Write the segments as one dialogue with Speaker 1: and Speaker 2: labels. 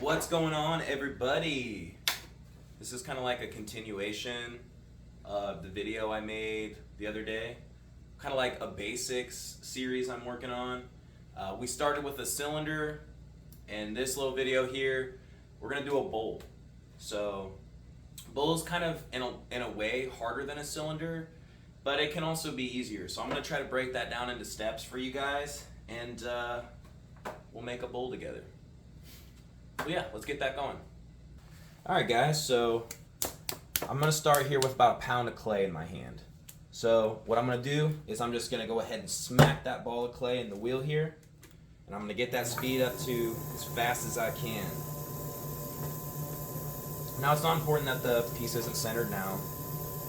Speaker 1: What's going on, everybody? This is kind of like a continuation of the video I made the other day. Kind of like a basics series I'm working on. We started with a cylinder, and this little video here, we're gonna do a bowl. So, bowl is kind of, in a way, harder than a cylinder, but it can also be easier. So I'm gonna try to break that down into steps for you guys, and we'll make a bowl together. Well, yeah, let's get that going. Alright guys, so I'm going to start here with about a pound of clay in my hand. So what I'm going to do is I'm just going to go ahead and smack that ball of clay in the wheel here. And I'm going to get that speed up to as fast as I can. Now it's not important that the piece isn't centered now.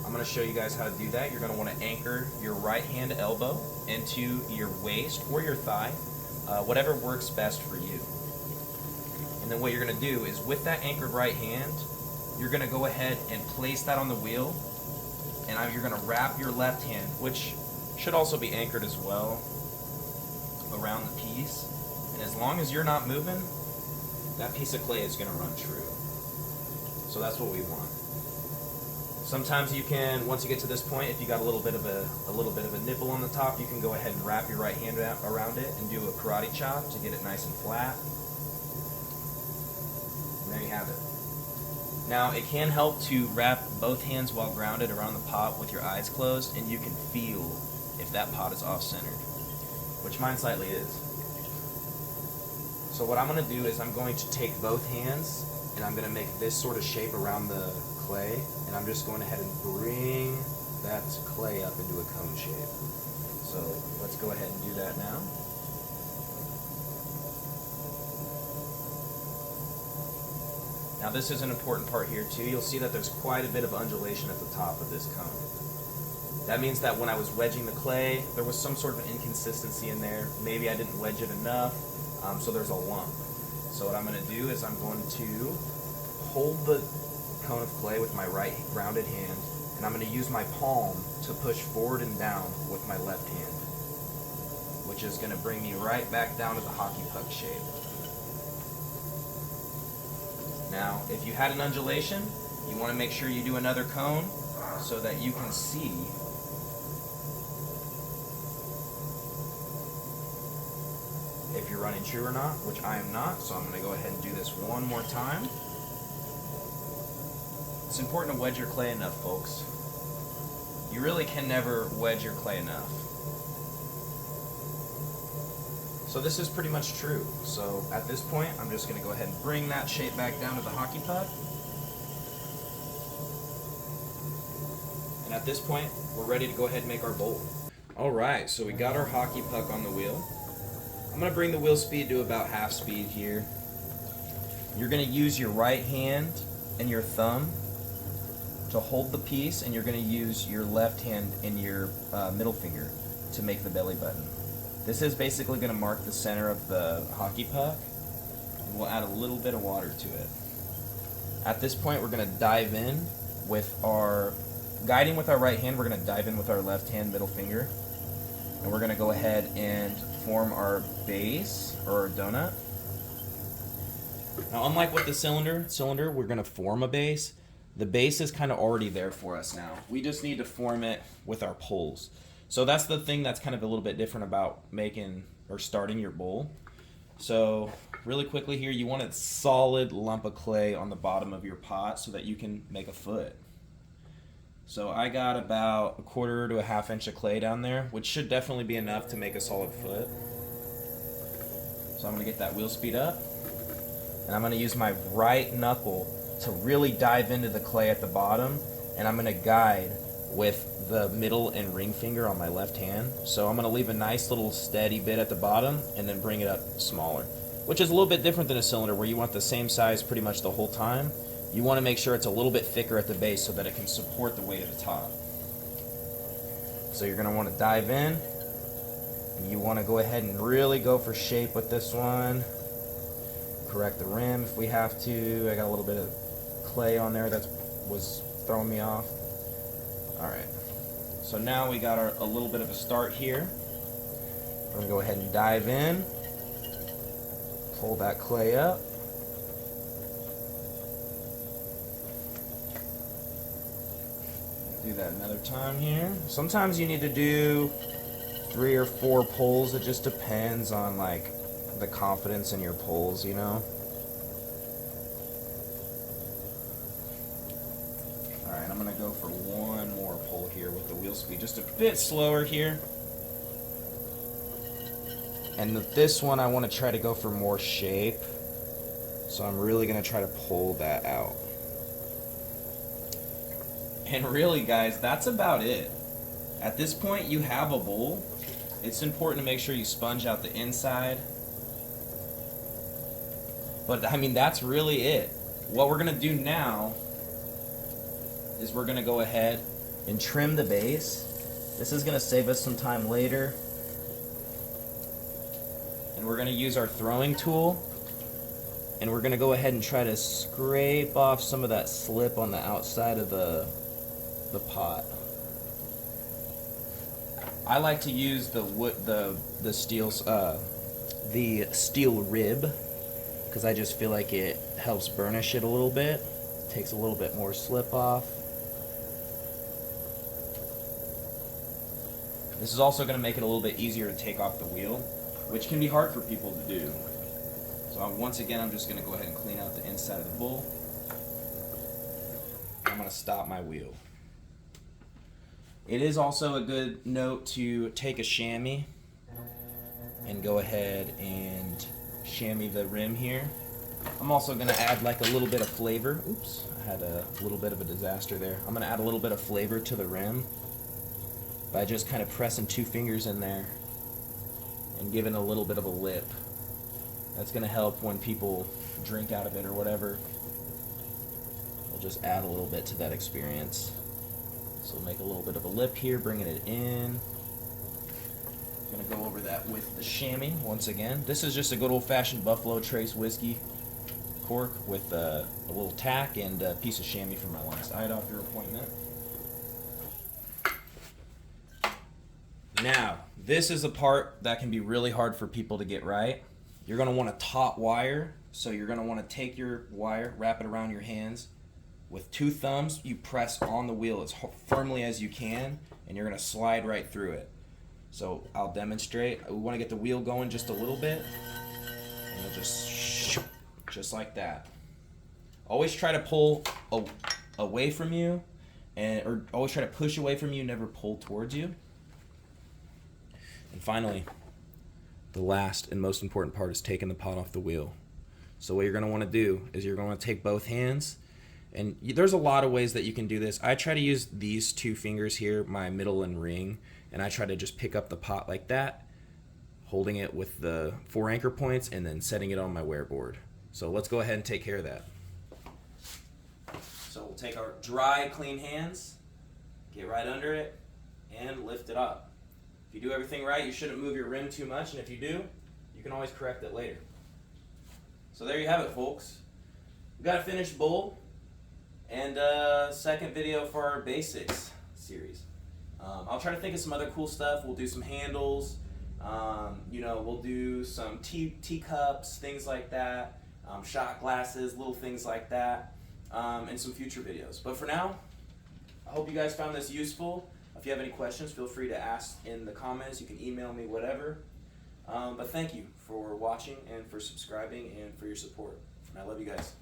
Speaker 1: I'm going to show you guys how to do that. You're going to want to anchor your right hand elbow into your waist or your thigh, whatever works best for you. And then what you're going to do is with that anchored right hand, you're going to go ahead and place that on the wheel, and you're going to wrap your left hand, which should also be anchored as well, around the piece. And as long as you're not moving, that piece of clay is going to run true. So that's what we want. Sometimes you can, once you get to this point, if you got a little bit of a nipple on the top, you can go ahead and wrap your right hand around it and do a karate chop to get it nice and flat. There you have it. Now it can help to wrap both hands while grounded around the pot with your eyes closed, and you can feel if that pot is off-centered, which mine slightly is. So what I'm going to do is I'm going to take both hands and I'm going to make this sort of shape around the clay, and I'm just going ahead and bring that clay up into a cone shape. So let's go ahead and do that now. Now this is an important part here too. You'll see that there's quite a bit of undulation at the top of this cone. That means that when I was wedging the clay, there was some sort of inconsistency in there. Maybe I didn't wedge it enough, so there's a lump. So what I'm going to do is I'm going to hold the cone of clay with my right grounded hand, and I'm going to use my palm to push forward and down with my left hand, which is going to bring me right back down to the hockey puck shape. Now, if you had an undulation, you want to make sure you do another cone so that you can see if you're running true or not, which I am not, so I'm going to go ahead and do this one more time. It's important to wedge your clay enough, folks. You really can never wedge your clay enough. So this is pretty much true. So at this point, I'm just going to go ahead and bring that shape back down to the hockey puck. And at this point, we're ready to go ahead and make our bowl. Alright, so we got our hockey puck on the wheel. I'm going to bring the wheel speed to about half speed here. You're going to use your right hand and your thumb to hold the piece, and you're going to use your left hand and your middle finger to make the belly button. This is basically going to mark the center of the hockey puck, and we'll add a little bit of water to it. At this point, we're going to dive in with guiding with our right hand, we're going to dive in with our left hand middle finger, and we're going to go ahead and form our base, or our donut. Now, unlike with the cylinder, we're going to form a base. The base is kind of already there for us now. We just need to form it with our poles. So that's the thing that's kind of a little bit different about making or starting your bowl. So really quickly here, you want a solid lump of clay on the bottom of your pot so that you can make a foot. So I got about 1/4 to 1/2 inch of clay down there, which should definitely be enough to make a solid foot. So I'm going to get that wheel speed up, and I'm going to use my right knuckle to really dive into the clay at the bottom, and I'm going to guide with the middle and ring finger on my left hand. So I'm going to leave a nice little steady bit at the bottom and then bring it up smaller, which is a little bit different than a cylinder where you want the same size pretty much the whole time. You want to make sure it's a little bit thicker at the base so that it can support the weight of the top. So you're going to want to dive in, and you want to go ahead and really go for shape with this one. Correct the rim if we have to. I got a little bit of clay on there that was throwing me off. Alright, so now we got a little bit of a start here. We're going to go ahead and dive in, pull that clay up, Do that another time here. Sometimes you need to do 3 or 4 pulls. It just depends on like the confidence in your pulls, you know. Alright, I'm gonna go for one more pull here with the wheel speed. Just a bit slower here. And with this one I want to try to go for more shape. So I'm really gonna try to pull that out. And really, guys, that's about it. At this point, you have a bowl. It's important to make sure you sponge out the inside. But, I mean, that's really it. What we're going to do now is we're going to go ahead and trim the base. This is going to save us some time later. And we're going to use our throwing tool. And we're going to go ahead and try to scrape off some of that slip on the outside of the pot. I like to use the wood, the steel rib, because I just feel like it helps burnish it a little bit. Takes a little bit more slip off. This is also going to make it a little bit easier to take off the wheel, which can be hard for people to do. So once again, I'm just going to go ahead and clean out the inside of the bowl. I'm going to stop my wheel. It is also a good note to take a chamois and go ahead and chamois the rim here. I'm also going to add like a little bit of flavor. Oops, I had a little bit of a disaster there. I'm going to add a little bit of flavor to the rim by just kind of pressing 2 fingers in there and giving a little bit of a lip. That's going to help when people drink out of it or whatever. We'll just add a little bit to that experience. So we'll make a little bit of a lip here, bringing it in. I'm going to go over that with the chamois once again. This is just a good old-fashioned Buffalo Trace whiskey cork with a little tack and a piece of chamois from my last eye doctor appointment. Now, this is a part that can be really hard for people to get right. You're going to want to taut wire, so you're going to want to take your wire, wrap it around your hands. With 2 thumbs, you press on the wheel as firmly as you can, and you're going to slide right through it. So I'll demonstrate. We want to get the wheel going just a little bit, and it'll just like that. Always try to pull away from you, or always try to push away from you, never pull towards you. And finally, the last and most important part is taking the pot off the wheel. So what you're going to want to do is you're going to take both hands. And there's a lot of ways that you can do this. I try to use these 2 fingers here, my middle and ring, and I try to just pick up the pot like that, holding it with the 4 anchor points and then setting it on my wear board. So let's go ahead and take care of that. So we'll take our dry, clean hands, get right under it, and lift it up. If you do everything right, you shouldn't move your rim too much, and if you do, you can always correct it later. So there you have it, folks. We've got a finished bowl. And second video for our basics series. I'll try to think of some other cool stuff. We'll do some handles. We'll do some teacups, things like that. Shot glasses, little things like that. And some future videos. But for now, I hope you guys found this useful. If you have any questions, feel free to ask in the comments. You can email me, whatever. But thank you for watching and for subscribing and for your support. And I love you guys.